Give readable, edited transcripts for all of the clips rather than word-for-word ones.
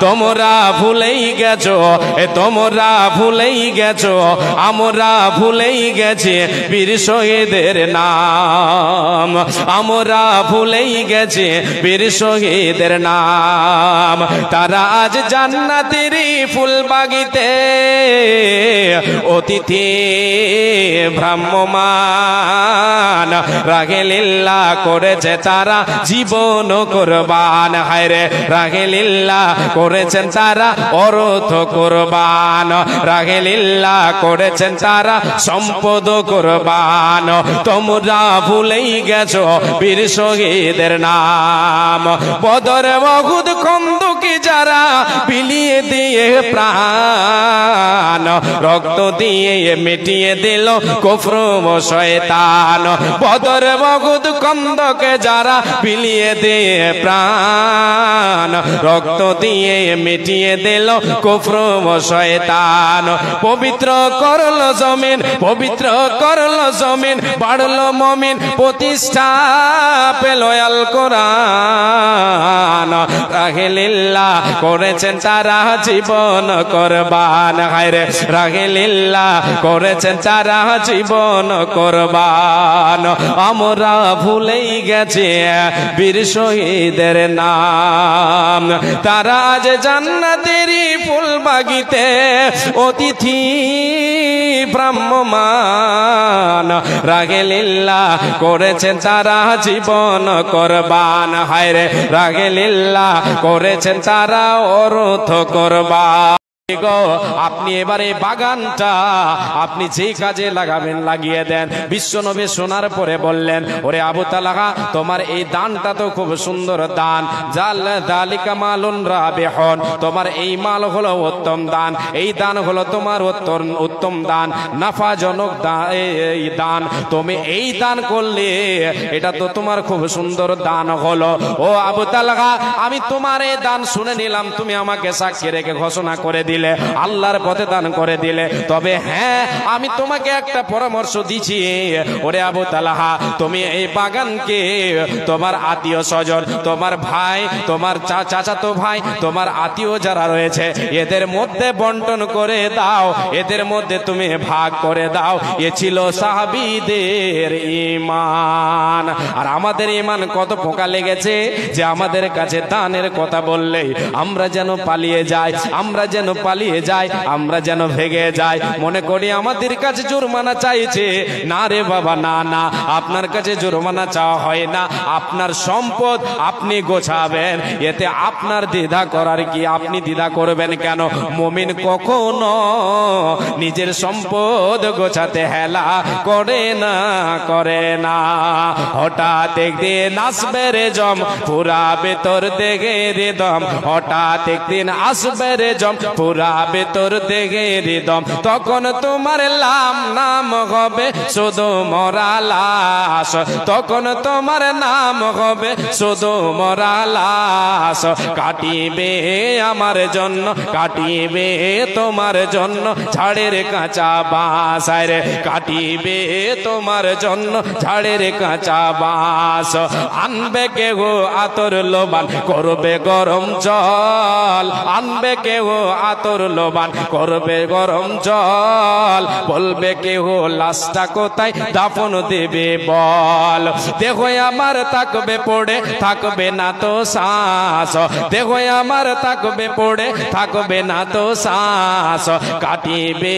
তোমরা ভুলেই গেছো, তোমরা ভুলেই গেছো, আমরা ভুলেই গেছি বীর শহীদের নাম, আমরা ভুলেই গেছি বীর শহীদের নাম। তারা আজ জান্নাতেরই ফুলবাগিতে অতিথি ভ্রাম্যমান, রাগে লিল্লাহ করেছে তারা জীবন কুরবান। হায়রে রাগে লিল্লাহ করেছেন তারা অর্থ কুরবান, রাগে লিল্লাহ করেছেন তারা সম্পদ কুরবান। তোমরা ভুলেই গেছো বীর শহীদের নাম। বদর উহুদ খন্দকে যারা বিলিয়ে দিয়ে প্রাণ, রক্ত দিয়ে মিটিয়ে দিল কুফর ও শয়তান। বদর উহুদ খন্দকে যারা বিলিয়ে দিয়ে প্রাণ, রক্ত দিয়ে মিটিয়ে দিল কুফর ও শয়তান। পবিত্র করলো জমিন, পবিত্র করলো জমিন, বাড়লো মুমিন, প্রতিষ্ঠা পেল আল কোরআন। রাগে লিল্লাহ করেছেন তারা জীবন কুরবান। হায়রে রাগে লিল্লাহ করেছেন তারা জীবন কুরবান। আমরা ভুলেই গেছি বীর শহীদের নাম। তারা আজ জান্নাতেরই ফুলবাগিতে অতিথি ভ্রাম্যমান, রাগে লিল্লাহ করেছেন তারা জীবন কুরবান। হায়রে রাগে লিল্লাহ করেছেন তারা অর্থ কুরবান। আপনি এবারে বাগানটা আপনি যে কাজে লাগাবেন লাগিয়ে দেন। বিশ্বনবী শোনার পরে বললেন, ওরে আবু তালহা, তোমার এই দানটা তো খুব সুন্দর দান, জাল দালিকা মালুন রাবিহুন, তোমার এই মাল হলো উত্তম দান, এই দান হলো তোমার উত্তম দান, নাফাজনক এই দান। তুমি এই দান করলে এটা তো তোমার খুব সুন্দর দান হলো। ও আবু তালহা, আমি তোমার এই দান শুনে নিলাম, তুমি আমাকে সাক্ষী রেখে ঘোষণা করে দিলে, আল্লাহর পথে দান করে দিলে। তবে হ্যাঁ, আমি তোমাকে একটা পরামর্শ দিচ্ছি, ওরে আবু তালহা, তুমি এই বাগানকে তোমার আত্মীয় স্বজন, তোমার ভাই, তোমার চাচাতো ভাই, তোমার আত্মীয় যারা রয়েছে এদের মধ্যে বন্টন করে দাও, এদের মধ্যে তুমি ভাগ করে দাও। এ ছিল সাহাবীদের ঈমান। আর আমাদের ঈমান কত পোকা লেগেছে যে আমাদের কাছে দানের কথা বললেই আমরা যেন পালিয়ে যাই, আমরা যেন পালিয়ে যাই, আমরা যেন ভেগে যাই, মনে করি আমাদের কাছে জুরমানা চাইছে। না রে বাবা, না না, আপনার কাছে জুরমানা চাওয়া হয় না, আপনার সম্পদ আপনি গোছাবেন, এতে আপনার দ্বিধা করার কি? আপনি দ্বিধা করবেন কেন? মুমিন কখনো নিজের সম্পদ গোছাতে হেলা করে না, করে না। হঠাৎ একদিন আসবে রে জম, পুরা ভেতর দেখে রে দম, হঠাৎ একদিন আসবে রে জম, পুরা ভেতর দেখে রে দম, তখন তোমার নাম হবে শুধু মরা লাশ, তখন তোমার নাম হবে শুধু মরা লাশ। কাটিবে আমার জন্য, কাটিবে তোমার জন্য ঝাড়ের কাঁচা বাঁশ, রে কাটিবে তোমার জন্য ঝাড়ের কাঁচা বাঁশ। আনবে কেহ আতর লোবান, করবে গরম জল, আনবে কেহ আতর লোবান, করবে গরম জল, বলবে কেহ লাশটা কোথায় দাফন দেবে বল। দেখো আমার থাকবে পড়ে, থাকবে না তো শ্বাস, দেখো আমার থাকবে পড়ে, থাকবে না তো শ্বাস। কাটিবে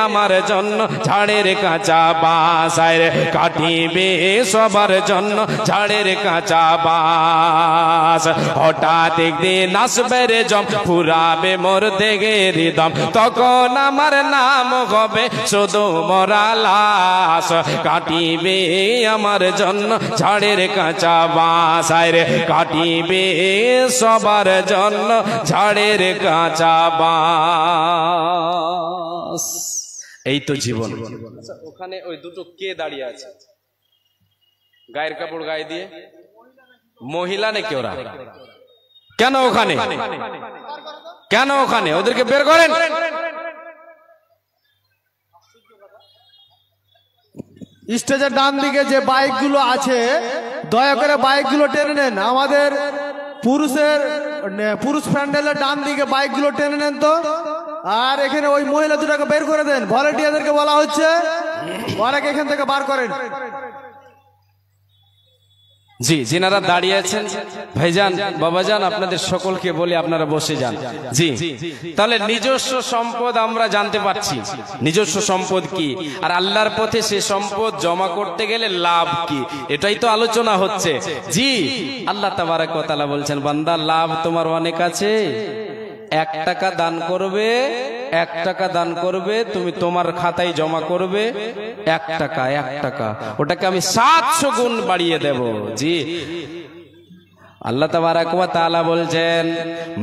আমার জন্য ঝাড়ের কাঁচা বাঁশ, রে কাটিবে সবার জন্য ঝাড়ের কাঁচা বাঁশ। হঠাৎ একদিন আসবে রে জম, পুরাবে মোর দেখে হৃদম, তখন আমার নাম হবে শুধু মরা লাশ। কাটিবে আমার জন্য ঝাড়ের কাঁচা বাঁশ, রে কাটিবে সবার জন্য ঝাড়ের কাঁচা বাঁশ। এই তো জীবন। ওখানে ওই দুটো কে দাঁড়িয়ে আছে? গায়ের কাপড় গায়ে দিয়ে মহিলা নাকি ওরা? কেন ওখানে, কেন ওখানে? ওদেরকে বের করেন। স্টেজের ডান দিকে যে বাইকগুলো আছে দয়া করে বাইকগুলো টেনে নেন। আমাদের পুরুষ প্যান্ডেলের ডান দিকে বাইকগুলো টেনে নেন তো। আর এখানে ওই মহিলা দুটাকে বের করে দেন, ভলেন্টিয়ারদেরকে বলা হচ্ছে ওরাকে এখান থেকে বার করেন। জি, যিনারা দাঁড়িয়ে আছেন ভাইজান বাবাজান আপনাদের সকলকে বলি আপনারা বসে যান। জি, তাহলে নিজস্ব সম্পদ আমরা জানতে পারছি, নিজস্ব সম্পদ কি, আর আল্লাহর পথে সে সম্পদ জমা করতে গেলে লাভ কি, এটাই তো আলোচনা হচ্ছে। জি, আল্লাহ তাবারক ওয়া তাআলা বলছেন বান্দা লাভ তোমার অনেক আছে, 1 টাকা দান করবে, 1 টাকা দান করবে, তুমি তোমার খাতায় জমা করবে 1 টাকা, 1 টাকা, ওটাকে আমি 700 গুণ বাড়িয়ে দেব। জি, আল্লাহ তাবারাক ওয়া তাআলা বলছেন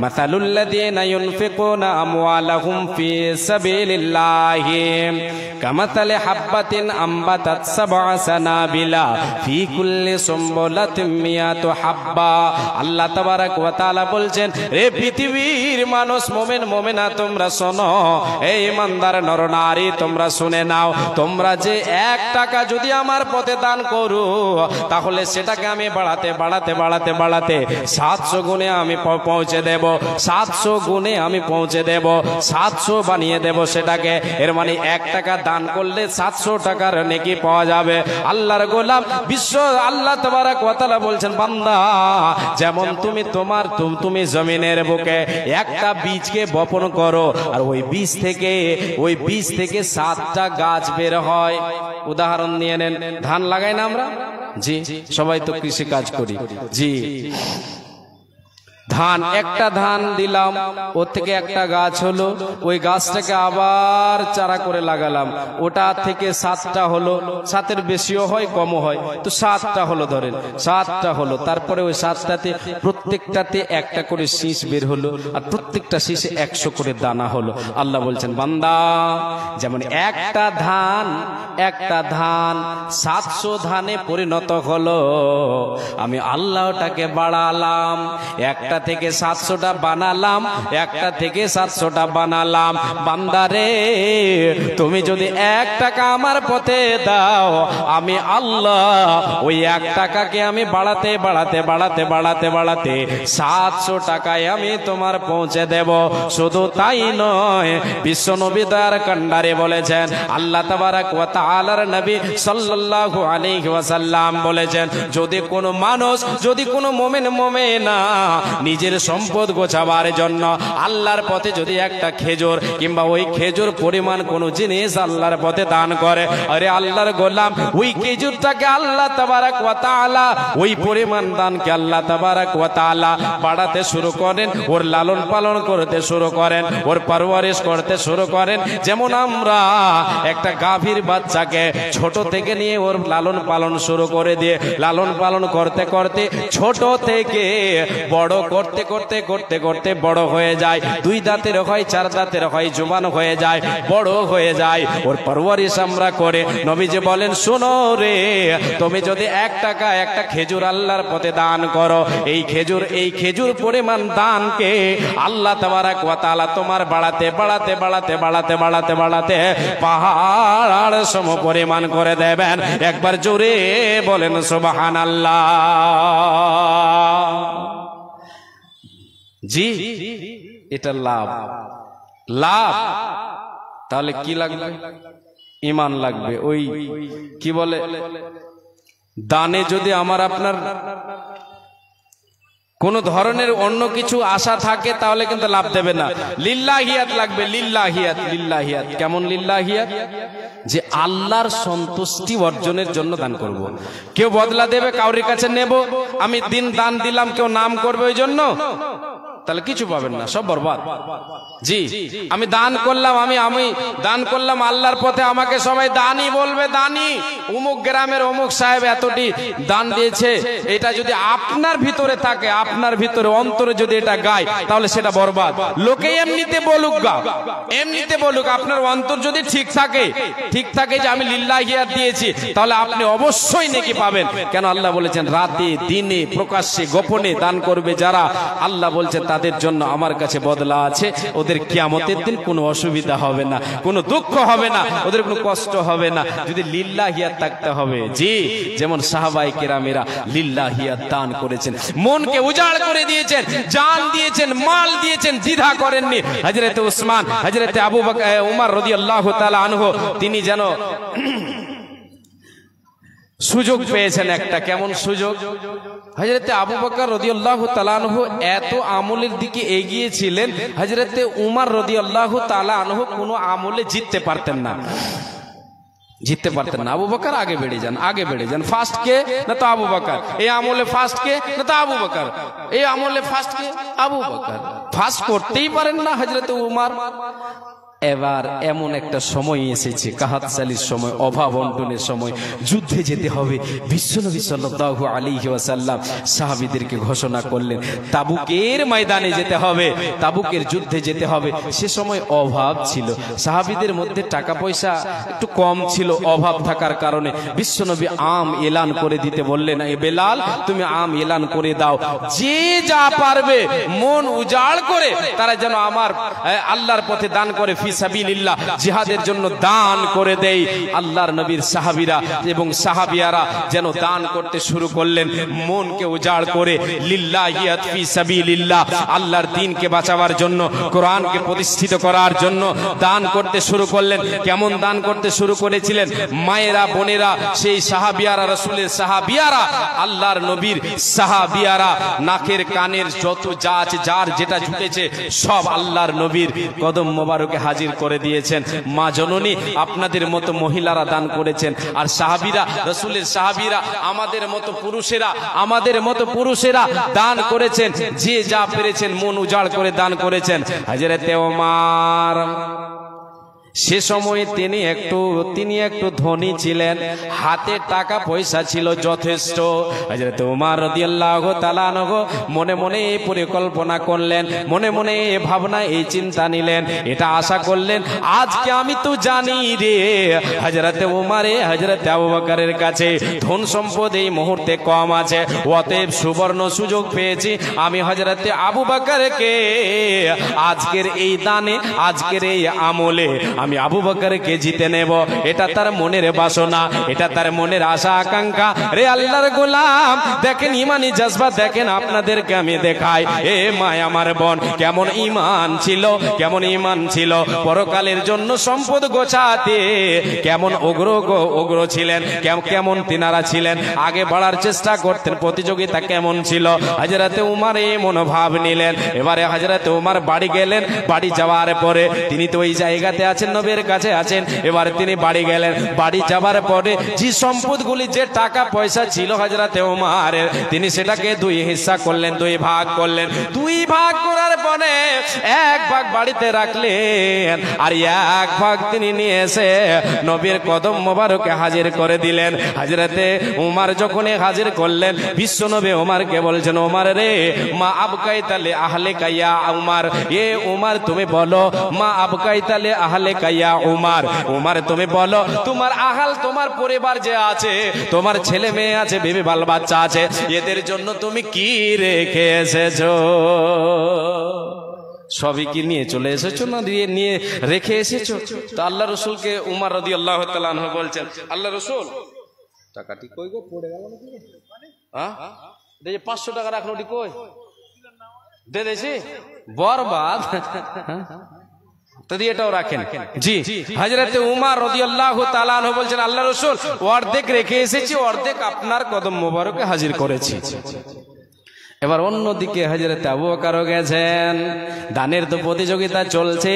মাসালুল লাযীনা ইউনফিকুনা আমওয়ালাহুম ফি সাবিলিল্লাহি কামাসালি হাববাতিন আমবাতাত সাবআ সানাবিলা ফি কুল্লি সুমবুলাতিন মিয়াতু হাব্বা। আল্লাহ তাবারাক ওয়া তাআলা বলছেন রে পৃথিবীর মানুষ, মুমিন মুমিনা তোমরা শোনো, এই ইমানদার নরনারী তোমরা শুনে নাও, তোমরা যে 1 টাকা যদি আমার পথে দান করো তাহলে সেটাকে আমি বাড়াতে বাড়াতে বাড়াতে বাড়াতে 700 গুণে আমি পৌঁছে দেব, 700 গুণে আমি পৌঁছে দেব, 700 বানিয়ে দেব সেটাকে। এর মানে 1 টাকা দান করলে 700 টাকার নেকি পাওয়া যাবে। আল্লাহর গোলাম বিশ্ব আল্লাহ তাবারক ওয়া তাআলা বলছেন বান্দা যেমন তুমি জমিনের বুকে একটা বীজকে বপন করো, আর ওই বীজ থেকে 7টা গাছ বের হয়। উদাহরণ নিয়ে নেন, ধান লাগাই না আমরা? জি, সবাই তো কৃষি কাজ করি। জি, ধান, একটা ধান দিলাম, ওর থেকে একটা গাছ হলো, ওই গাছটাকে আবার চারা করে লাগালাম, ওটা থেকে 7টা হলো, 7-এর বেশিও হয় কমও হয়, তো 7টা হলো, ধরেন 7টা হলো। তারপরে ওই 7টাতে প্রত্যেকটাতে একটা করে শীষ বের হলো, আর প্রত্যেকটা শীষে 100 করে দানা হলো। আল্লাহ বলছেন বান্দা যেমন একটা ধান 700 ধানে পরিণত হলো, আমি আল্লাহ ওটাকে বাড়ালাম, একটা থেকে 700টা বানালাম, একটা থেকে 700টা বানালাম। বান্দারে তুমি যদি 1 টাকা আমার পথে দাও, আমি আল্লাহ ওই 1 টাকাকে আমি বাড়াতে বাড়াতে বাড়াতে বাড়াতে বাড়াতে 700 টাকায় আমি তোমার পৌঁছে দেব। শুধু তাই নয়, বিশ্ব নবী দয়ার কান্ডারে বলেছেন, আল্লাহ তাবারক ওয়া তাআলার নবী সাল্লাল্লাহু আলাইহি ওয়াসাল্লাম বলেছেন, যদি কোনো মানুষ, যদি কোনো মুমিন মুমিনা নিজের সম্পদ গোছাবার জন্য আল্লাহর পথে যদি একটা খেজুর কিংবা ওই খেজুর পরিমাণ কোনো জিনিস আল্লাহর পথে দান করে, আরে আল্লাহর গোলাম ওই খেজুরটাকে আল্লাহ তাবারক ওয়া তাআলা ওই পরিমাণ দানকে আল্লাহ তাবারক ওয়া তাআলা বাড়াতে শুরু করেন, ওর লালন পালন করতে শুরু করেন, ওর পরওয়ারিশ করতে শুরু করেন। যেমন আমরা একটা গাভীর বাচ্চাকে ছোট থেকে নিয়ে ওর লালন পালন শুরু করে দিয়ে লালন পালন করতে করতে ছোট থেকে বড় করতে করতে করতে করতে বড় হয়ে যায়, 2 দাঁতের হয়, 4 দাঁতের হয়, জোয়ান হয়ে যায়, বড় হয়ে যায়, ওর পরওয়ারিশ আমরা করে। নবীজি বলেন শোনো রে, তুমি যদি 1 টাকা একটা খেজুর আল্লাহর পথে দান করো, এই খেজুর পরিমাণ দানকে আল্লাহ তাবারক ওয়া তাআলা তোমার বাড়াতে বাড়াতে বাড়াতে বাড়াতে বাড়াতে বাড়াতে পাহাড় সম পরিমাণ করে দেবেন। একবার জোরে বলেন সুবহানাল্লাহ। জি, এটা লাভ। তাহলে কি লাগবে? ঈমান লাগবে। ওই কি বলে, দানে যদি আমার আপনার কোন ধরনের অন্য কিছু আশা থাকে তাহলে কিন্তু লাভ দেবে না। লিল্লাহিয়াত লাগবে, লিল্লাহিয়াত। কেমন লিল্লাহিয়াত? যে আল্লাহর সন্তুষ্টি অর্জনের জন্য দান করব। কেউ বদলা দেবে, কাউরির কাছে নেব, আমি দান দিলাম, কেউ নাম করবে ওই জন্য, তাহলে কিছু পাবেন না, সব বরবাদ। জি, আমি দান করলাম, আমি দান করলাম আল্লাহর পথে, আমাকে সবাই দানি বলবে, দানি, অমুক গ্রামের অমুক সাহেব এতটি দান দিয়েছে, এটা যদি আপনার ভিতরে থাকে, আপনার ভিতরে অন্তরে যদি এটা গায়, তাহলে সেটা বরবাদ। লোকে এমনিতে বলুক এমনিতে বলুক, আপনার অন্তর যদি ঠিক থাকে যে আমি লিল্লাহিয়াত দিয়েছি, তাহলে আপনি অবশ্যই নেকি পাবেন। কেন? আল্লাহ বলেছেন রাতে দিনে প্রকাশ্যে গোপনে দান করবে যারা, আল্লাহ বলছেন তাদের জন্য আমার কাছে বদলা আছে, ওদের কিয়ামতের দিন কোনো অসুবিধা হবে না, কোনো দুঃখ হবে না, ওদের কোনো কষ্ট হবে না। যদি লিল্লাহিয়াত থাকতে হবে, জি, যেমন সাহাবায়ে কেরামেরা লিল্লাহিয়াত দান করেছেন, মনকে উজাড় করে দিয়েছেন, জান দিয়েছেন, মাল দিয়েছেন, দ্বিধা করেননি। হযরতে উসমান, হযরতে আবু বকর, উমর রাদিয়াল্লাহু তাআলা আনহু, তিনি যেন সুযোগ পেয়েছেন একটা, কেমন সুযোগ? হযরতে আবু বকর রাদিয়াল্লাহু তাআলা আনহু এত আমলের দিকে এগিয়েছিলেন, হযরতে উমর রাদিয়াল্লাহু তাআলা আনহু কোনো আমলে জিততে পারতেন না, জিততে পারতেন না। আবু বকর আগে বেড়ে যান, আগে বেড়ে যান, ফার্স্ট কে? না তো আবু বকর। এই আমলে ফার্স্ট কে? না তো আবু বকর। এই আমলে ফার্স্ট কে? আবু বকর। ফার্স্ট করতেই পারেন না হযরতে উমর। এবার এমন একটা সময় এসেছে, কাহাতসালির সময়, অভাব অন্টনের সময়, যুদ্ধে যেতে হবে। বিশ্বনবী সাল্লাল্লাহু আলাইহি ওয়াসাল্লাম সাহাবীদেরকে ঘোষণা করলেন তাবুকের ময়দানে যেতে হবে, তাবুকের যুদ্ধে যেতে হবে। সে সময় অভাব ছিল, সাহাবীদের মধ্যে টাকা পয়সা একটু কম ছিল, অভাব থাকার কারণে বিশ্বনবী আম এলান করে দিতে বললেন, এ বেলাল তুমি আম এলান করে দাও, যে যা পারবে মন উজাড় করে তারা যেন আমার আল্লাহর পথে দান করে, ফিসাবিলিল্লাহ জিহাদের জন্য দান করে দেই। আল্লাহর নবীর সাহাবীরা এবং সাহাবিয়ারা যেন দান করতে শুরু করলেন, মনকে উজাড় করে লিল্লাহিয়াত ফিসাবিলিল্লাহ, আল্লাহর দ্বীনকে বাঁচাবার জন্য, কোরআনকে প্রতিষ্ঠিত করার জন্য দান করতে শুরু করলেন। কেমন দান করতে শুরু করেছিলেন? মায়েরা, বোনেরা, সেই সাহাবিয়ারা, রাসূলের সাহাবিয়ারা, আল্লাহর নবীর সাহাবিয়ারা, নাকের কানের যত যা আছে, যার যেটা ঝুঁকেছে সব আল্লাহর নবীর কদম মোবারকে হাজির করে দিয়েছেন। মা জননী আপনাদের মতো মহিলারা দান করেছেন, আর সাহাবীরা, রাসূলের সাহাবীরা, আমাদের মতো পুরুষেরা, আমাদের মতো পুরুষেরা দান করেছেন, যে যা পেরেছেন মন উজাড় করে দান করেছেন। হযরতে ওমর সে সময় তিনি একটু ধনী ছিলেন, হাতে টাকা পয়সা ছিল যথেষ্ট। হযরত ওমর রাদিয়াল্লাহু তাআলা আনহু মনে মনে এই পরিকল্পনা করলেন, মনে মনে এই ভাবনা, এই চিন্তা নিলেন, এটা আশা করলেন, আজকে আমি তো জানি রে হযরত ওমরে, হযরত আবু বকরের কাছে ধন সম্পদ এই মুহূর্তে কম আছে, অতএব সুবর্ণ সুযোগ পেয়েছি, আমি হযরত আবু বকরকে আজকের এই দানে, আজকের এই আমলে আমি আবু বকরকে জিতে নেব। এটা তার মনের বাসনা, এটা তার মনের আশা আকাঙ্ক্ষা। রে আল্লাহর গোলাম, দেখেন ইমানি জজবা, দেখেন আপনাদেরকে আমি দেখাই। এ মা আমার বোন, কেমন ঈমান ছিল, কেমন ঈমান ছিল, পরকালের জন্য সম্পদ গোছাতে কেমন উগ্র ছিলেন, কেমন তিনারা ছিলেন, আগে বাড়ার চেষ্টা করতেন, প্রতিযোগিতা কেমন ছিল। হযরতে উমর এই মনোভাব নিলেন। এবারে হযরতে উমর বাড়ি গেলেন, বাড়ি যাওয়ার পরে তিনি তো ওই জায়গাতে আছেন, নবীর কাছে আছেন। এবার তিনি বাড়ি গেলেন, বাড়ি যাবার পরে যে সম্পদগুলি, যে টাকা পয়সা ছিল হযরতে উমরের, তিনি সেটাকে দুই হিস্সা করলেন, দুই ভাগ করলেন। দুই ভাগ করার পরে এক ভাগ বাড়িতে রাখলেন, আর এক ভাগ তিনি নিয়ে এসে নবীর কদম মোবারকে হাজির করে দিলেন। হযরতে উমর যখন হাজির করলেন, বিশ্ব নবী উমরকে বলছেন, উমর রে, মা আবকাইতা লি আহলিকা ইয়া উমর, এ উমর তুমি বলো, মা আবকাইতা লি আহলিকা ইয়া উমর, উমর তুমি বলো, তোমার আহাল, তোমার পরিবার যে আছে, তোমার ছেলে মেয়ে আছে, বিবি বাল বাচ্চা আছে, এদের জন্য তুমি কি রেখে এসেছো? সবই কি নিয়ে চলে এসেছো না নিয়ে রেখে এসেছো? তো আল্লাহ রাসূলকে উমর রাদিয়াল্লাহু তাআলা আনহু বলছেন, আল্লাহ রাসূল, টাকাটি কই গো, পড়ে গেল নাকি? হ্যাঁ, এই যে 500 টাকা রাখলো, ওটি কই? দে দেছি, বরবাদ। তো এটাও রাখেন। জি, হযরতে উমর রাদিয়াল্লাহু তাআলা আনহু বলছেন, আল্লাহ রাসূল, অর্ধেক রেখে এসেছি, অর্ধেক আপনার কদম মোবারকে হাজির করেছি। এবার অন্যদিকে হযরতে আবু বকরও গেছেন, দানের তো প্রতিযোগিতা চলছে,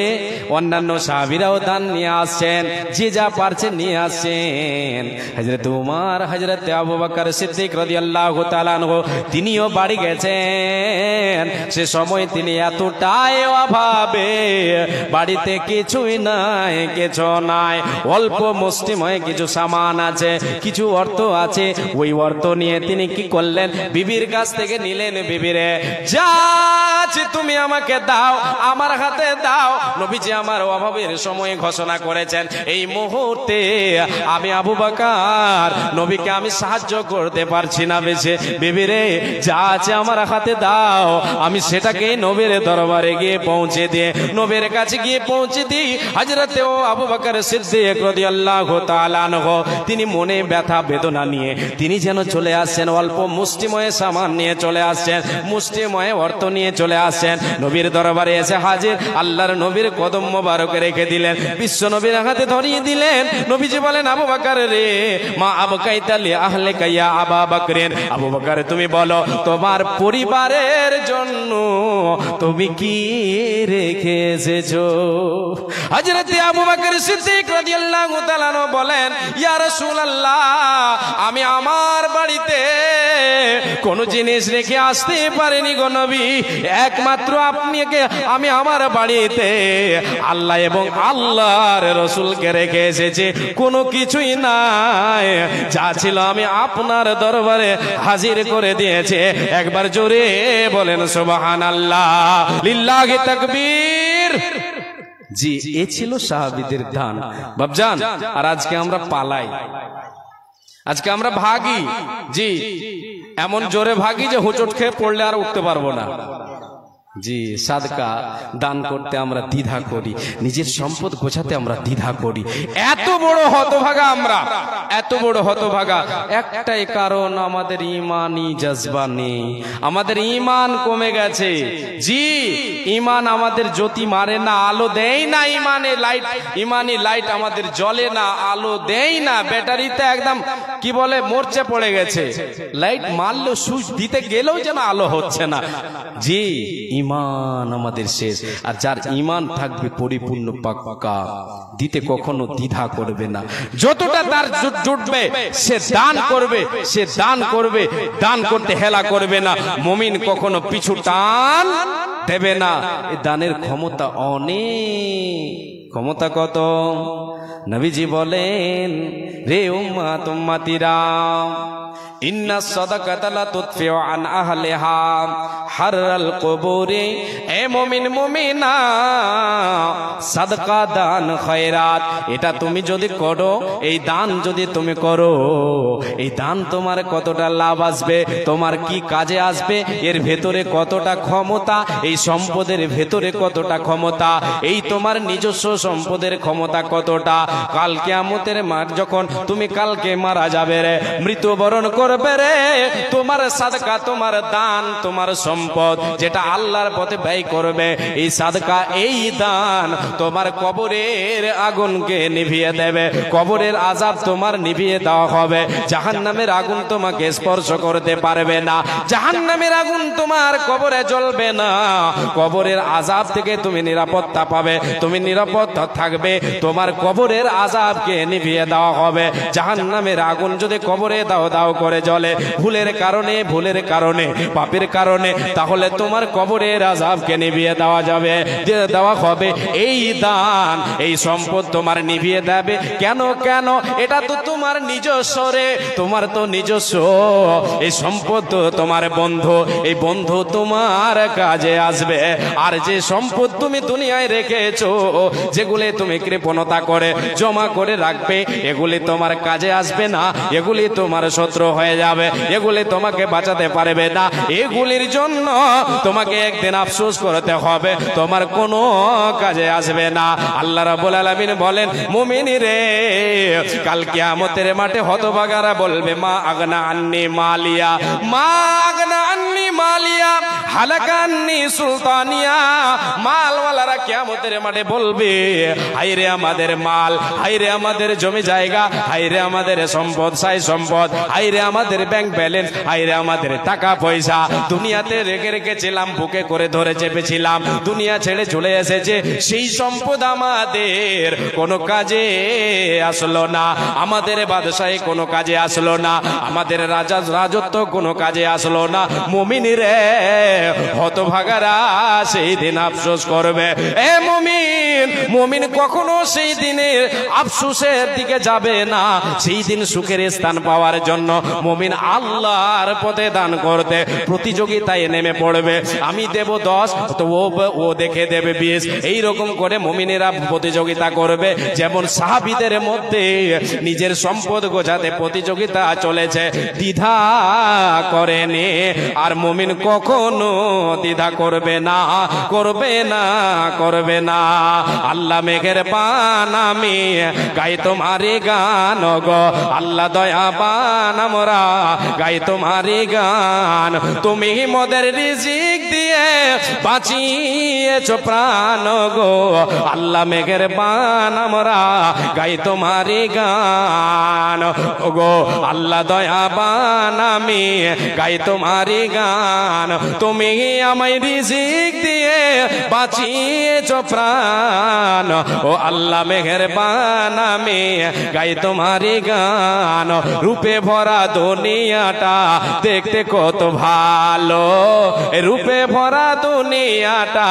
অন্যান্য সাহাবীরাও দান নিয়ে আসছেন, যে যা পারছেন নিয়ে আসছেন। হযরতে উমর, হযরতে আবু বকর সিদ্দিক রাদিয়াল্লাহু তাআলা আনহু তিনিও বাড়ি গেছেন। সে সময় তিনি এতটাই অভাবে, বাড়িতে কিছুই নাই, কিছু নাই, অল্প মুষ্টিময় কিছু সামান আছে, কিছু অর্থ আছে। ওই অর্থ নিয়ে তিনি কি করলেন, বিবির কাছ থেকে নিলেন, বললেন বিবিরে যা আছে তুমি আমাকে দাও, আমার হাতে দাও। নবীজি আমার অভাবের সময় ঘোষণা করেছেন এই মুহূর্তে আমি আবু বকর নবীকে আমি সাহায্য করতে পারছি না, বেশি বিবিরে যা আছে আমার হাতে দাও, আমি সেটাকে নবীর দরবারে গিয়ে পৌঁছে দিয়ে নবীর কাছে গিয়ে পৌঁছে দিই। হযরত আবু বকর সিদ্দিক রাদিয়াল্লাহু তাআলা আনহু তিনি মনে ব্যথা বেদনা নিয়ে তিনি যেন চলে আসছেন, অল্প মুষ্টিময় সামান নিয়ে চলে আসছেন, মুষ্টিময় অর্থ নিয়ে চলে আসছেন। নবীর দরবারে এসে হাজির, আল্লাহর নবীর কদম মোবারকে রেখে দিলেন, বিশ্ব নবীর হাতে ধরিয়ে দিলেন। নবীজি বলেন আবু বকর রে মা আবকাইতা লি আহলিকা ইয়া আবু বকরিন, আবু বকর তুমি বলো তোমার পরিবারের জন্য তুমি কি রেখে এসেছো? হযরত আবু বকর সিদ্দিক রাদিয়াল্লাহু তাআলা বলেন ইয়া রাসূলুল্লাহ আমি আমার বাড়িতে কোন জিনিস রেখে আসতে পারিনি গো নবী, একমাত্র আপনাকে আমি আমার বাড়িতে আল্লাহ এবং আল্লাহর রাসূলকে রেখে এসেছি, কোনো কিছুই নাই, যা ছিল আমি আপনার দরবারে হাজির করে দিয়েছি। একবার জোরে বলেন সুবহানাল্লাহ, লিল্লাহি তাকবীর। জি এ ছিল সাহাবীদের দান বাপজান। আর আজকে আমরা পালাই, আজকে আমরা ভাগি, জি এমন জোরে ভাগি যে হোঁচট খেয়ে পড়লে আর উঠতে পারবো না। জি সাদকা দান করতে আমরা দ্বিধা করি, নিজের সম্পদ গোছাতে আমরা দ্বিধা করি। এত বড় হতভাগা আমরা, এত বড় হতভাগা একটাই কারণ আমাদের ইমানি জজবা নেই, আমাদের ইমান কমে গেছে। জি ইমান আমাদের জ্যোতি মারে না, আলো দেয় না, ইমানে লাইট, ইমানি লাইট আমাদের জ্বলে না, আলো দেয় না, ব্যাটারিতে একদম কি বলে মরচে পড়ে গেছে, লাইট মারলেও সুইচ দিতে গেলেও যেন আলো হচ্ছে না। জি ইমান আমাদের শেষ। আর যার ইমান থাকবে পরিপূর্ণ পাক্কা, দিতে কখনো দ্বিধা করবে না, যতটা তার জুটবে সে দান করবে, সে দান করবে, দান করতে হেলা করবে না। মুমিন কখনো পিছু টান দেবে না। এই দানের ক্ষমতা অনেক, ক্ষমতা কত? নবীজি বলেন রে উম্মাত উম্মতিরা ইন্না সাদাকাতা লা তুতফিউ আন আহলিহা হাররাল কুবুরি, এ মুমিন মুমিনা সাদকা দান খয়রাত এটা তুমি যদি করো, এই দান যদি তুমি করো, এই দান তোমার কতটা লাভ আসবে, তোমার কি কাজে আসবে, এর ভেতরে কতটা ক্ষমতা, এই সম্পদের ভেতরে কতটা ক্ষমতা, এই তোমার নিজস্ব সম্পদের ক্ষমতা কতটা। কাল কিয়ামতের মাঠ যখন তুমি কালকে মারা যাবে রে, মৃত্যুবরণ করবে রে, তোমার সাদকা, তোমার দান, তোমার সম্পদ যেটা আল্লাহর পথে ব্যয় করবে, এই সাদকা, এই দান তোমার কবরের আগুনকে নিভিয়ে দেবে, কবরের আযাব তোমার নিভিয়ে দেওয়া হবে, জাহান্নামের আগুন তোমাকে স্পর্শ করতে পারবে না, জাহান্নামের আগুন তোমার কবরে জ্বলবে না, কবরের আযাব থেকে তুমি নিরাপত্তা পাবে, তুমি নিরাপদ থাকবে, তোমার কবরের আযাবকে নিভিয়ে দেওয়া হবে। জাহান্নামের আগুন যদি কবরে দাও দাও করে জ্বলে ভুলের কারণে, ভুলের কারণে, পাপের কারণে, তাহলে তোমার কবরের আযাবকে নিভিয়ে দেওয়া যাবে, যে দেওয়া হবে। এই দান, এই সম্পদ তোমার নিভিয়ে দেবে। কেন? কেন? এটা তো তোমার নিজস্ব রে, তোমার তো নিজস্ব, এই সম্পদ তো তোমার বন্ধু, এই বন্ধু তোমার কাজে আসবে। আর যে সম্পদ তুমি দুনিয়ায় রেখেছো, যেগুলি তুমি কৃপণতা করে জমা করে রাখবে, এগুলি তোমার কাজে আসবে না, এগুলি তোমার শত্রু হয়ে যাবে, এগুলি তোমাকে বাঁচাতে পারবে না, এগুলির জন্য তোমাকে একদিন আফসোস করতে হবে, তোমার কোনো কাজে আসবে না। আল্লাহ রাব্বুল আলামিন বলেন মুমিন রে, কাল কিয়ামতের মাঠে হতভাগারা বলবে মা আগনা আন্নি মালিয়া, মা আগনা আন্নি মালিয়া, হালাকা আন্নি সুলতানিয়া। মালওয়ালারা কিয়ামতের মাঠে বলবে হায়রে আমাদের মাল, হায়রে আমাদের জমি জায়গা, হায়রে আমাদের সম্পদ, সাই সম্পদ, হায়রে আমাদের ব্যাংক ব্যালেন্স, হায়রে আমাদের টাকা পয়সা, দুনিয়াতে রেখে রেখেছিলাম, বুকে করে ধরে চেপেছিলাম, দুনিয়া ছেড়ে চলে এসেছে, সেই সম্পদ আমাদের কোনো কাজে আসলো না, আমাদের বাদশাহী কোনো কাজে আসলো না, আমাদের রাজত্ব কোনো কাজে আসলো না। মুমিন রে, হতভাগারা সেই দিন আফসোস করবে। এ মুমিন, দিন মুমিন কখনো সেই দিনের আফসোসের দিকে যাবে না। সেই দিন সুখের স্থান পাওয়ার জন্য মুমিন আল্লাহর পথে দান করতে প্রতিযোগিতায় নেমে পড়বে। আমি দেব 10 তো ও দেখে দেবে 20, এইরকম করে মুমিনেরা প্রতিযোগিতা করবে। যেমন সাহাবীদের মধ্যে নিজের সম্পদ গোছাতে প্রতিযোগিতা চলেছে, দ্বিধা করেনি। আর মুমিন কখনো দ্বিধা করবে না, করবে না, করবে না। আল্লাহ মেঘের পান আমি গাই তোমারি গান গো, আল্লাহ দয়াবান আমরা গাই তোমারি গান। তুমি মোদের রিজিক দিয়ে বাঁচিয়েছো প্রাণ গো, আল্লাহ মেঘের পান আমরা গাই তোমারি গান গো, আল্লাহ দয়াবান আমি গাই তোমারি গান। তুমি আমায় রিজিক দিয়ে বাঁচিয়েছো প্রাণ, ও আল্লাহ মেহেরবান আমি গাই তোমারি গান। রূপে ভরা দুনিয়াটা দেখতে কত ভালো, রূপে ভরা দুনিয়াটা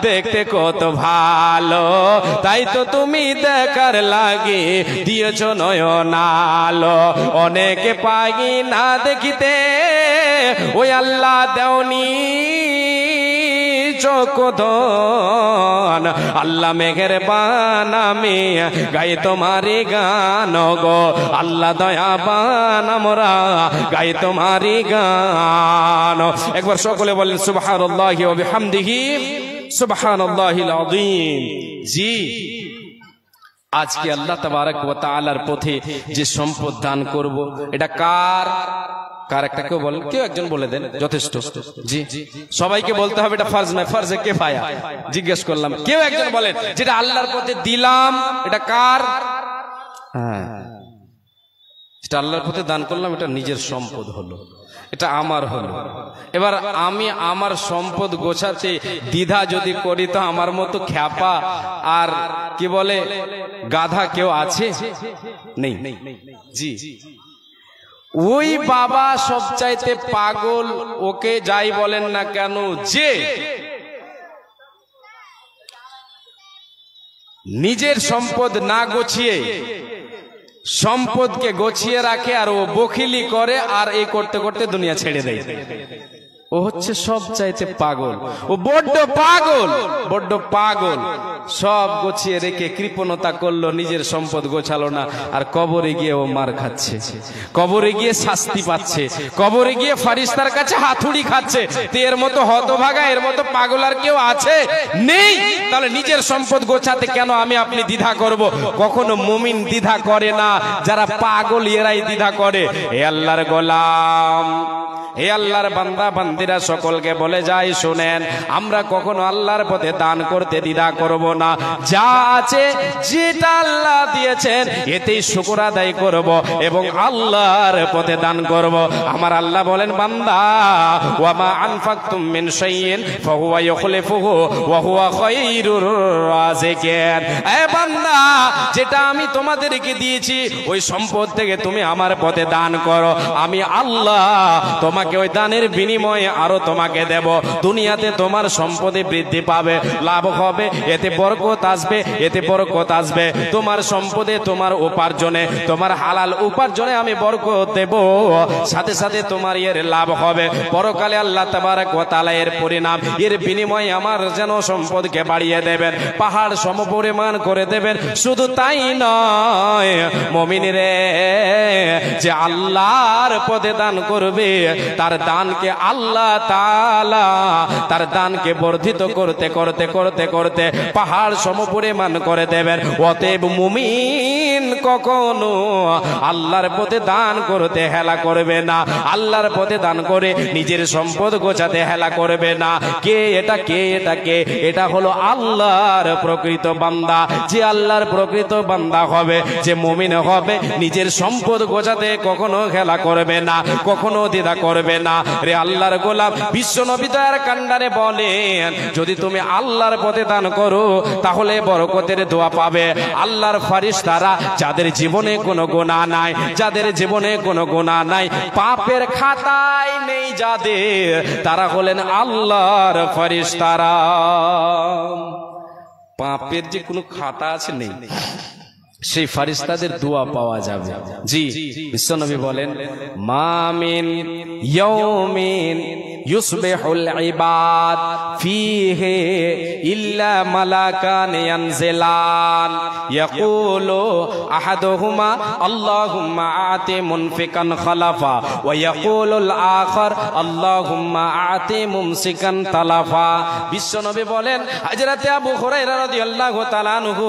দেখতে কত ভালো, তাই তো তুমি দেখার লাগি দিয়েছো নয়নালো। অনেকে পাই না দেখিতে, ওই আল্লাহ দেওনি চোখধন, আল্লাহ মেঘের বান আমি গাই তোমারি গান গো, আল্লাহ দয়াবান আমরা গাই তোমারি গান। একবার সকলে বলেন সুবহানাল্লাহি ওয়া বিহামদিহি সুবহানাল্লাহিল আযীম। জি, আজকে আল্লাহ তাবারক ওয়া তাআলার পথে যে সম্পদ দান করব, এটা কার কার একটা কেউ বলেন, কেউ একজন বলে দেন, যথেষ্ট। জি, সবাইকে বলতে হবে, এটা ফরজ নয়, ফরজে কিফায়া। জিজ্ঞেস করলাম, কেউ একজন বলেন যেটা আল্লাহর পথে দিলাম এটা কার? হ্যাঁ, যেটা আল্লাহর পথে দান করলাম এটা নিজের সম্পদ হলো, এটা আমার হলো। এবার আমি আমার সম্পদ গোছাতে দ্বিধা যদি করি তো আমার মতো খ্যাপা আর কি বলে গাধা কেউ আছে? নেই। জি, ওই বাবা সবচাইতে পাগল, ওকে যাই বলেন না কেন, যে নিজের সম্পদ না গোছিয়ে সম্পদকে গোছিয়ে রাখে, আর ও বখিলি করে, আর এই করতে করতে দুনিয়া ছেড়ে দেয়। ও হচ্ছে সবচাইতে পাগল, ও বড্ড পাগল, বড্ড পাগল। সব গোছিয়ে রেখে কৃপণতা করলো, নিজের সম্পদ গোছালো না, আর কবরে গিয়ে ও মার খাচ্ছে, কবরে গিয়ে শাস্তি পাচ্ছে, কবরে গিয়ে ফারিস্তার কাছে হাতুড়ি খাচ্ছে। এর মতো হতভাগা, এর মতো পাগল আর কেউ আছে? নেই। তাহলে নিজের সম্পদ গোছাতে কেন আমি আপনি দ্বিধা করব? কখনো মুমিন দ্বিধা করে না, যারা পাগল এরাই দ্বিধা করে। হে আল্লাহর গোলাম, হে আল্লাহর বান্দা বান্দিরা, সকলকে বলে যাই শুনেন, আমরা কখনো আল্লাহর পথে দান করতে দ্বিধা করব না। যা আছে যেটা আল্লাহ দিয়েছেন এতেই শুকর আদায় করব এবং আল্লাহর পথে দান করব। আমার আল্লাহ বলেন, বান্দা, ওয়া মা আনফাকতুম মিন শাইইন ফাহুয়া ইউখলিফুহু ওয়া হুয়া খায়রুর রাযিকিন। এ বান্দা, যেটা আমি তোমাদেরকে দিয়েছি ওই সম্পদ থেকে তুমি আমার পথে দান করো, আমি আল্লাহ তোমাকে ওই দানের বিনিময়ে আরো তোমাকে দেব। দুনিয়াতে তোমার সম্পদে বৃদ্ধি পাবে, লাভ হবে, এতে বরকত আসবে, এতে বরকত আসবে। তোমার সম্পদে, তোমার উপার্জনে, তোমার হালাল উপার্জনে আমি বরকত দেব, সাথে সাথে তোমার এর লাভ হবে। পরকালে আল্লাহ তাবারক ওয়া তাআলা এর পরিণাম, এর বিনিময়ে আমার যেন সম্পদকে বাড়িয়ে দেবেন, পাহাড় সমপরিমাণ করে দেবেন। শুধু তাই নয় মুমিন রে, যে আল্লাহর পথে দান করবে তার দানকে আল্লাহ তাআলা তার দানকে বর্ধিত করতে করতে করতে করতে পাহাড় সমপরিমাণ করে দেবেন। অতএব মুমিন কখনো আল্লাহর পথে দান করতে হেলা করবে না, আল্লাহর পথে দান করে নিজের সম্পদ গোছাতে হেলা করবে না। কে এটা? কে এটা? কে এটা? হলো আল্লাহর প্রকৃত বান্দা। যে আল্লাহর প্রকৃত বান্দা হবে, যে মুমিন হবে, নিজের সম্পদ গোছাতে কখনো খেলা করবে না, কখনো দ্বিধা করবে না। রে আল্লাহর গোলাম, বিশ্ব নবী দয়ার কান্ডারে বলেন, যদি তুমি আল্লাহর পথে দান করো তাহলে বরকতের দোয়া পাবে। আল্লাহর ফারিস্তারা, যাদের জীবনে কোনো গুনাহ নাই, যাদের জীবনে কোনো গুনাহ নাই, পাপের খাতায় নেই যাদের, তারা হলেন আল্লাহর ফারিস্তারা। পাপের যে কোনো খাতা আছে নেই, সেই ফারিস্তাদের দোয়া পাওয়া যাবে। জি, বিশ্বনবী বলেন, মামিন ইয়াউমিন ইউসবিহুল ইবাদ ফীহি ইল্লা মালাকান ইয়ানজিলান ইয়াকুলু আহাদুহুমা আল্লাহুম্মা আতি মুনফিকান খালাফা ওয়া ইয়াকুলুল আখার আল্লাহুম্মা আতি মুমসিকান তালাফা। বিশ্বনবী বলেন, হযরতে আবু হুরায়রা রাদিয়াল্লাহু তাআলা আনহু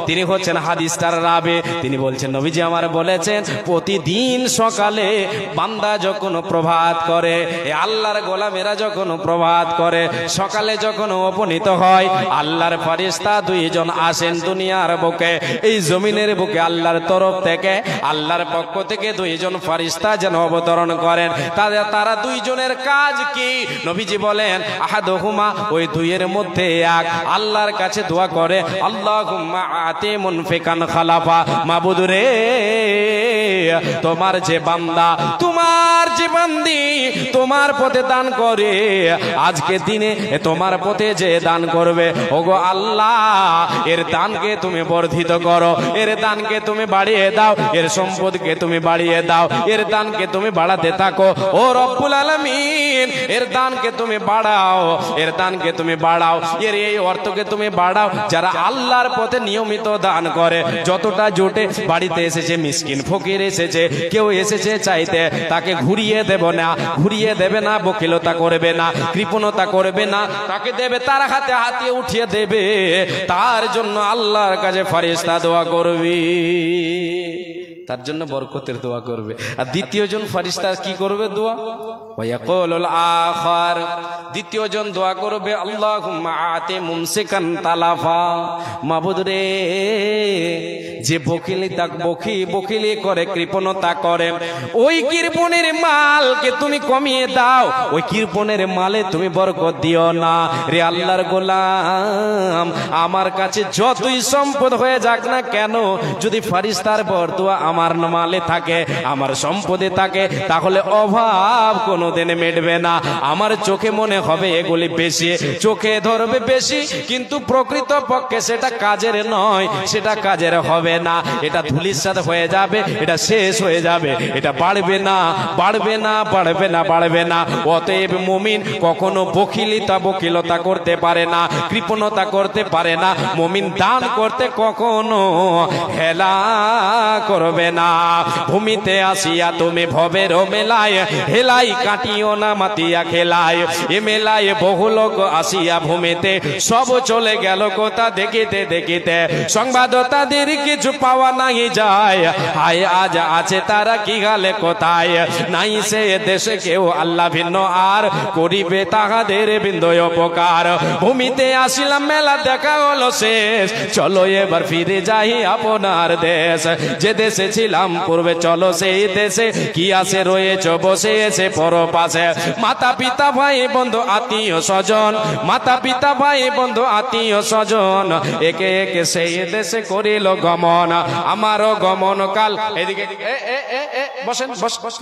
তিনি হচ্ছেন হাদিসটা রাবে, তিনি বলছেন নবীজি আমার বলেছেন প্রতিদিন সকালে বান্দা যখন প্রভাত করে, আল্লাহর গোলামেরা যখন প্রভাত করে, সকালে যখন উপনীত হয়, আল্লাহর ফেরেশতা দুইজন আসেন দুনিয়ার বুকে, এই জমিনের বুকে আল্লাহর তরফ থেকে, আল্লাহর পক্ষ থেকে দুইজন ফেরেশতা যেন অবতরণ করেন। তারা দুইজনের কাজ কি? নবীজি বলেন আহাদুহুমা, ওই দুইয়ের মধ্যে এক আল্লাহর কাছে দোয়া করে, আল্লাহুম্মা আতি মুনফিকান খালাফা, মাবুদ রে তোমার যে বান্দা, তোমার যে বান্দি তোমার পথে দান করে, আজকে দিনে তোমার পথে যে দান করবে, ওগো আল্লাহ এর দানকে তুমি বর্ধিত করো, এর দানকে তুমি বাড়িয়ে দাও, এর সম্পদকে তুমি বাড়িয়ে দাও, এর দানকে তুমি বাড়াতে থাকো ও রব্বুল আলামিন, এর দানকে তুমি বাড়াও, এর দানকে তুমি বাড়াও, এর এই অর্থকে তুমি বাড়াও। যারা আল্লাহর পথে নিয়মিত দান করে, যতটা জোটে, বাড়িতে এসেছে মিসকিন ফকির এসেছে, কেউ এসেছে চাইতে, তাকে ঘুরিয়ে দেব না, ঘুরিয়ে দেবে না, বকিলতা করবে না, কৃপণতা করবে না, তাকে দেবে, তার হাতে হাতিয়ে উঠিয়ে দেবে, তার জন্য আল্লাহর কাছে ফেরেশতা দোয়া করবে, তার জন্য বরকতের দোয়া করবে। আর দ্বিতীয় জন ফেরেশতা কি করবে? দোয়া ওয়ায়াকুলুল আখার, দ্বিতীয় জন দোয়া করবে আল্লাহুম্মা আতি মুমসিকান তালাফা, মাবুদ রে যে বকিলি করে, কৃপণতা করে, ওই কৃপণের মালকে তুমি কমিয়ে দাও, ওই কৃপণের মালে তুমি বরকত দিও না রে আল্লাহর গোলাম। আমার কাছে যতই সম্পদ হয়ে যাক না কেন, যদি ফেরেশতার বরদোয়া আমার মালে থাকে, আমার সম্পদে থাকে, তাহলে অভাব কোনোদিন মিটবে না। আমার চোখে মনে হবে এগুলি বেশি, চোখে ধরবে বেশি, কিন্তু প্রকৃত পক্ষে সেটা কাজের নয়, সেটা কাজের হবে না, এটা ধুলিস্যাৎ হয়ে যাবে, এটা শেষ হয়ে যাবে, এটা বাড়বে না, বাড়বে না, বাড়বে না, বাড়বে না। অতএব মুমিন কখনো বকিলতা করতে পারে না, কৃপণতা করতে পারে না। মুমিন দান করতে কখনো হেলা করবে না। ভূমিতে আসিয়া তুমি ভবের মেলায়, হেলাই কাটিও না মাতিয়া খেলায়, এ মেলায় বহু লোক আসিয়া ভূমিতে, সব চলে গেল কোথা দেখিতে দেখিতে, সংবাদ তাদের কিছু পাওয়া নাই যায়, হায় আজ আছে তারা কি গালে কোথায়, নাই সে দেশে কেউ আল্লাহ ভিন্ন আর করিবে তাহাদের বিন্দয় উপকার। ভূমিতে আসিলাম মেলা দেখা হলো শেষ, চলো এবার ফিরে যাই আপনার দেশ, যে দেশে ছিলাম পূর্বে চলো সেই দেশে, কি আছে রয়েছে বসে এসে পরপাশে, মাতা পিতা ভাই বন্ধু আত্মীয় স্বজন, মাতা পিতা ভাই বন্ধু আত্মীয় স্বজন, একে একে সেই দেশে করিল গমন, আমারও গমন কাল। এদিকে বসেন,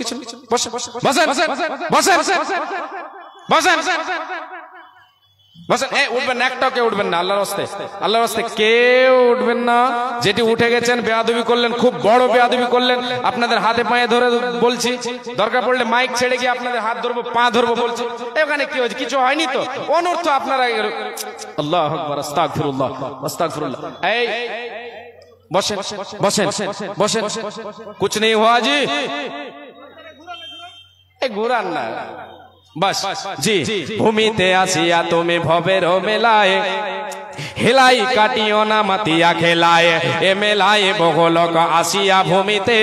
কিছু বসেন, বসেন, বসেন, উঠবেন, একটাও কেউ উঠবেন না, আল্লাহর রাস্তে, আল্লাহর রাস্তে কেউ উঠবেন না। যেটি উঠে গেছেন বেয়াদবি করলেন, খুব বড় বেয়াদবি করলেন, আপনাদের হাতে পায়ে ধরে বলছি, দরকার পড়লে মাইক ছেড়ে গিয়ে আপনাদের হাত ধরবো, পা ধরবো বলছি। এখানে কি হয়েছে? কিছু হয়নি তো, অনর্থ আপনারা। আল্লাহু আকবার, আস্তাগফিরুল্লাহ, আস্তাগফিরুল্লাহ। এই বসেন, বসেন, বসেন, কুছ নেই হুয়া জি, এই ঘুরান না বাস। জি, ভূমিতে আসিয়া তুমি ভবের মেলায়, হেলাই কাটিও না মাতিয়া খেলায়, এ মেলায় বহু লোক আসিয়া ভূমিতে,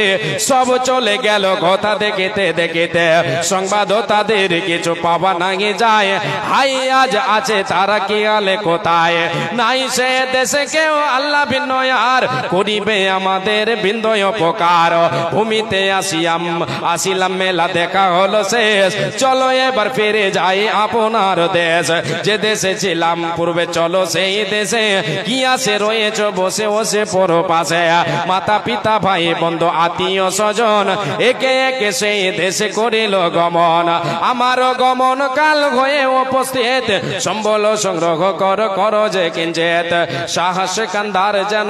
সব চলে গেল কথা দেখিতে দেখিতে, সংবাদ তাদের কিছু পাওয়া নাই যায়, হাই আজ আছে তারা কি আলে কোথায়, নাই সে দেশে কেউ আল্লাহ ভিন্ন আর করিবে আমাদের বিন্দয় উপকার। ভূমিতে আসিলাম মেলা দেখা হলো শেষ, চলো এবার ফিরে যাই আপনার দেশ, যে দেশে ছিলাম পূর্বে চলো সেই দেশে কি আছে রয়েছ বসে বসে পরো পাশে মাতা পিতা ভাই বন্ধু আত্মীয় স্বজন একে একে সেই দেশে করিল গমন আমারও গমন কাল হয়ে উপস্থিত সম্বল সংগ্রহ কর যে কিঞ্চিত সাহস কান্দার যেন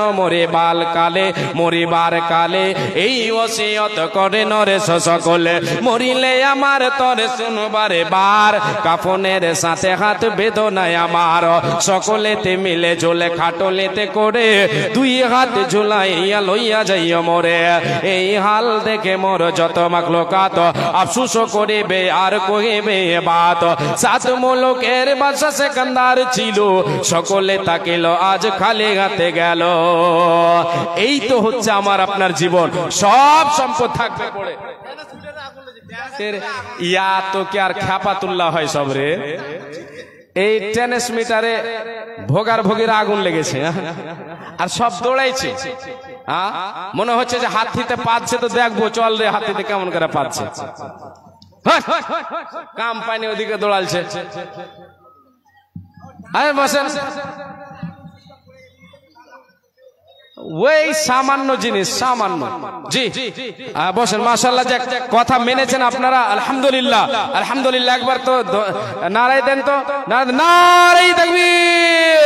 মরিবার কালে এই ওসিয়ত করে নরেশ সকলে মরিলে আমার তরে শুনবারে বার কাফনের সাথে হাত বেদনায় আমার সকলেতে মিলে ঝোলে খাটলেতে করে দুই হাত ঝুলাইয়া লইয়া যাইয়া মরে এই হাল দেখে মোর যত মাখলুকাত আফসোস করিবে আর কহিবে বাত সাত মুলুকের বাদশা সিকান্দার ছিল সকলে তাকিল আজ খালি হাতে গেল এই তো হচ্ছে আমার আপনার জীবন সব সম্পদ থাকবে পড়ে ইয়া তো কি আর খ্যাপাতুল্লাহ হয় সব রে এই টেনিস মিটারে ভোগার ভোগের আগুন লেগেছে আর সব দৌড়াইছে মনে হচ্ছে যে হাতিতে পাচ্ছে তো দেখবো চল রে হাতিতে কেমন করে পাচ্ছে কাম পানি ওদিকে দৌড়ালছে বসেন ওই সামান্য জিনিস সামান্য জি বসেন মাশাআল্লাহ যে কথা মেনেছেন আপনারা আলহামদুলিল্লাহ আলহামদুলিল্লাহ একবার তো নারাই দেন তো নারাই তাকবীর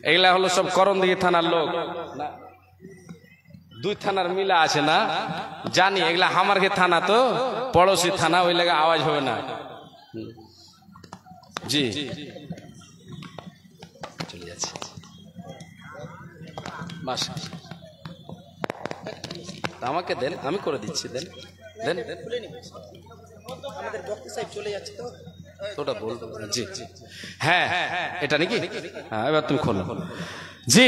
এগুলা হলো সব করণদিঘি থানার লোক দুই থানার মিলা আছে না জানি এগুলা হামারকে থানা তো পড়োশি থানা ওই লাগা আওয়াজ হবে না জি চলে যাচ্ছে আমাকে দেন আমি করে দিচ্ছি দেন দেন আমাদের বক্তা সাহেব চলে যাচ্ছে তো তোটা বলবো জি হ্যাঁ এটা নাকি হ্যাঁ এবার তুমি খোলো জি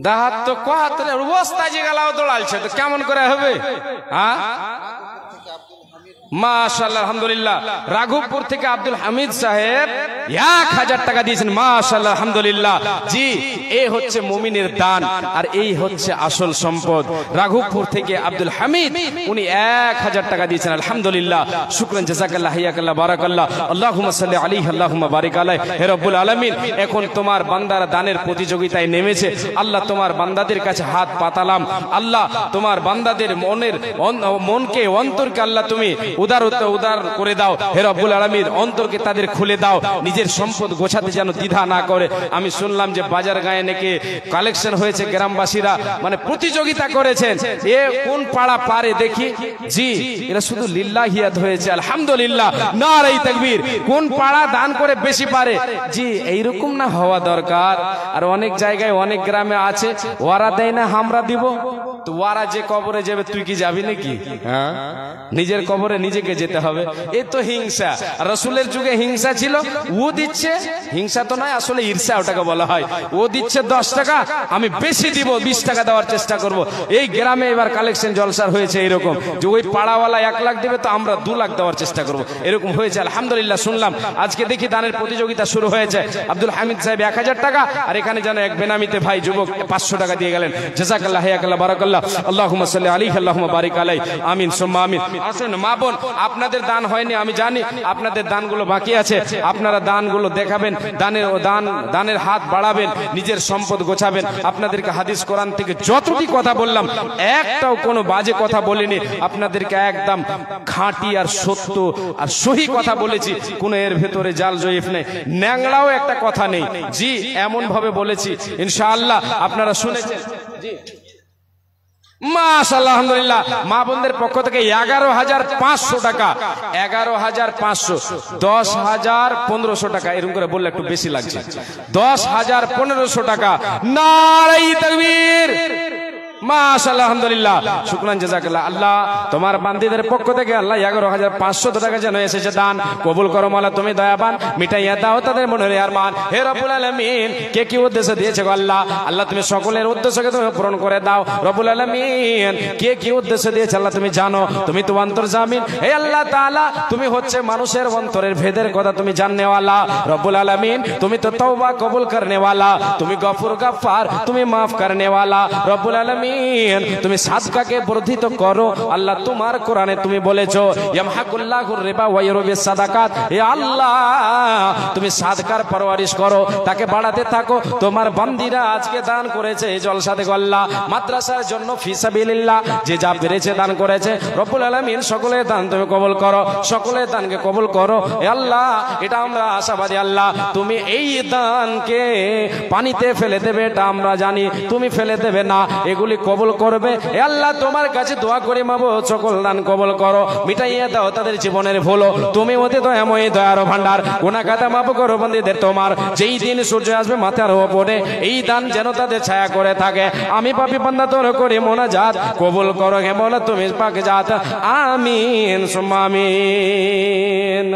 দাহাত তো কোহাতরে অবস্থা যে গেলাও দৌড়ালছে তো কেমন করে হবে হ্যাঁ মাশাআল্লাহ আলহামদুলিল্লাহ রাঘবপুর থেকে আব্দুল হামিদ সাহেব 1000 টাকা দিয়েছেন মাশাআল্লাহ আলহামদুলিল্লাহ জি এই হচ্ছে মুমিনের দান আর এই হচ্ছে আসল সম্পদ রাঘবপুর থেকে আব্দুল হামিদ উনি 1000 টাকা দিয়েছেন আলহামদুলিল্লাহ শুকরান জাযাকাল্লাহ হায়াকাল্লাহ বারাকাল্লাহ আল্লাহুম্মা সাল্লি আলাইহি আল্লাহুম্মা বারিক আলাইহি হে রব্বুল আলামিন এখন তোমার বান্দারা দানের প্রতিযোগিতায় নেমেছে আল্লাহ তোমার বান্দাদের কাছে হাত পাতালাম আল্লাহ তোমার বান্দাদের মনকে অন্তরকে আল্লাহ তুমি উদার করে দাও হে রব্বুল আলামিন অন্তরকে তাদের খুলে দাও নিজের সম্পদ গোছাতে যেন দ্বিধা না করে আমি শুনলাম যে বাজার গায়ে নাকি কালেকশন হয়েছে গ্রামবাসীরা মানে প্রতিযোগিতা করেছেন এ কোন পাড়া পারে দেখি জি এরা শুধু লিল্লাহিয়াত হয়েছে আলহামদুলিল্লাহ নারায়ে তাকবীর কোন পাড়া দান করে বেশি পারে জি এইরকম না হওয়া দরকার আর অনেক জায়গায় অনেক গ্রামে আছে ওরা দেয় না আমরা দিব তো ওরা যে কবরে যাবে তুই কি যাবি নাকি হ্যাঁ নিজের কবরে নিজেকে যেতে হবে এ তো হিংসা রাসূলের যুগে হিংসা ছিল ও দিচ্ছে হিংসা তো নয় আসলে ঈর্ষা ওটাকে বলা হয় ও দিচ্ছে 10 টাকা আমি বেশি দিব 20 টাকা দেওয়ার চেষ্টা করব এই গ্রামে এবার কালেকশন জলসার হয়েছে এরকম যে ওই পাড়াওয়ালা 1 লাখ দিবে তো আমরা 2 লাখ দেওয়ার চেষ্টা করব এরকম হয়েছে আলহামদুলিল্লাহ শুনলাম আজকে দেখি দানের প্রতিযোগিতা শুরু হয়েছে আব্দুল হামিদ সাহেব 1000 টাকা আর এখানে যেন এক বেনামিতে ভাই যুবক 500 টাকা দিয়ে গেলেন জাযাকাল্লাহ হায়াকাল্লাহ বারাকাল্লাহ আল্লাহুম্মা সাল্লি আলাইহি আল্লাহুম্মা বারিক আলাইহি আমিন সুম্মা আমিন আসুন মা বোন আপনাদের দান হয়নি আমি জানি আপনাদের দানগুলো বাকি আছে আপনারা দানগুলো দেখাবেন দানের হাত বাড়াবেন নিজের সম্পদ গোছাবেন আপনাদেরকে হাদিস কোরআন থেকে যতটি কথা বললাম একটাও কোনো বাজে কথা বলিনি আপনাদেরকে একদম খাঁটি আর সত্য আর সহি কথা বলেছি কোনো এর ভেতরে জাল জয়ীফ নেই ন্যাংড়াও একটা কথা নেই জি এমন ভাবে বলেছি ইনশাআল্লাহ আপনারা শুনেছেন জি মাশাআল্লাহ আলহামদুলিল্লাহ মা বোনদের পক্ষ থেকে 11500 টাকা 11500 10000 1500 টাকা এরকম করে বললে একটু বেশি লাগছে 10000 1500 টাকা নারায়ে তাকবীর মাশাআল্লাহ আলহামদুলিল্লাহ শুকরান জাযাকাল্লাহ আল্লাহ তোমার বান্দীদের পক্ষ থেকে আল্লাহ 11500 টাকা যেন এসেছে দান কবুল করো মাওলা তুমি দয়াবান মিটাইয়া দাও তাদের মনের আরমান হে রব্বুল আলামিন কে কি উদ্দেশ্য দিয়েছে গো আল্লাহ আল্লাহ তুমি সকলের উদ্দেশ্যকে তুমি পূরণ করে দাও রব্বুল আলামিন কে কি উদ্দেশ্য দিয়েছে আল্লাহ তুমি জানো তুমি তো অন্তর্জামিন হে আল্লাহ তাআলা তুমি হচ্ছে মানুষের অন্তরের ভেদের কথা তুমি জাননে ওয়ালা রব্বুল আলামিন তুমি তো তওবা কবুল করনে ওয়ালা তুমি গফুর গফফার তুমি maaf করনে ওয়ালা রব্বুল আলামিন আলামিন তুমি সাদকাকে বর্ধিত করো আল্লাহ তোমার কোরআনে তুমি বলেছো ইয়ামহাকুল্লাহুর রিবা ওয়া ইউরবিস সাদাকাত হে আল্লাহ তুমি সাদকার পরওয়ারিশ করো তাকে বাড়াতে থাকো তোমার বান্দীরা আজকে দান করেছে এই জলসা দেখো আল্লাহ মাদ্রাসার জন্য ফি সাবিলিল্লাহ যে যা পেরেছে দান করেছে রব্বুল আলামিন সকলের দান তুমি কবুল করো সকলের দানকে কবুল করো হে আল্লাহ এটা আমরা আশাবাদী আল্লাহ তুমি এই দানকে পানিতে ফেলে দেবে এটা আমরা জানি তুমি ফেলে দেবে না এগুলি কবুল করবে হে আল্লাহ তোমার কাছে দোয়া করি মাবুদ সকল দান কবুল করো মিটাইয়ে দাও তাদের জীবনের ভুল তুমি অতি দয়াময় দয়ার ভান্ডার গুনাহ খাতা মাফ করো বান্দীদের তোমার যেই দিন সূর্য আসবে মাথার উপরে এই দান যেন তাদের ছায়া করে থাকে আমি পাপী বান্দা তোর করি মোনাজাত কবুল করো হে মওলা তুমি পাক জাত আমিন সুম্মা আমিন।